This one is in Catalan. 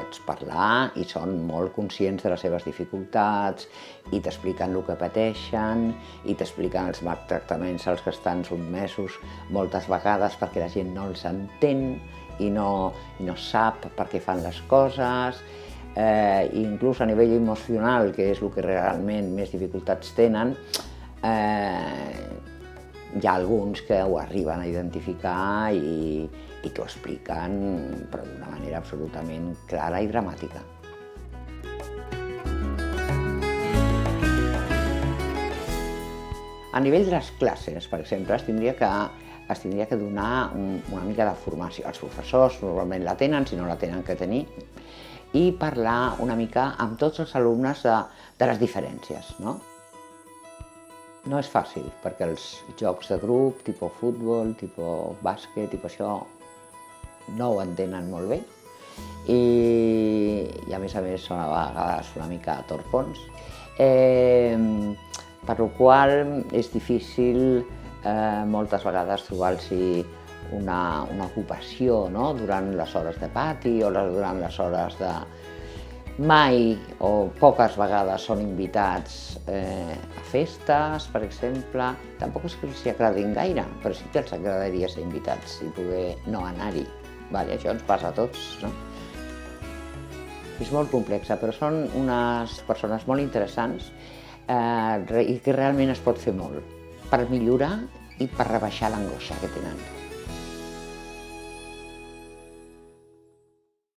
pots parlar i són molt conscients de les seves dificultats i t'expliquen el que pateixen i t'expliquen els maltractaments als que estan sotmesos moltes vegades perquè la gent no els entén i no sap per què fan les coses. Inclús a nivell emocional, que és el que realment més dificultats tenen, hi ha alguns que ho arriben a identificar i t'ho expliquen, però d'una manera absolutament clara i dramàtica. A nivell de les classes, per exemple, es tindria que donar una mica de formació. Els professors normalment la tenen, si no la tenen que tenir, i parlar una mica amb tots els alumnes de les diferències, no? No és fàcil, perquè els jocs de grup, tipus futbol, tipus bàsquet, tipus això, no ho entenen molt bé i a més són a vegades una mica torpons, per la qual és difícil moltes vegades trobar-los una ocupació, no? Durant les hores de pati o durant les hores de... Mai o poques vegades són invitats a festes, per exemple. Tampoc és que els agradin gaire, però sí que els agradaria ser invitats i poder no anar-hi. Això ens passa a tots, no? És molt complexa, però són unes persones molt interessants i que realment es pot fer molt per millorar i per rebaixar l'angoixa que tenen.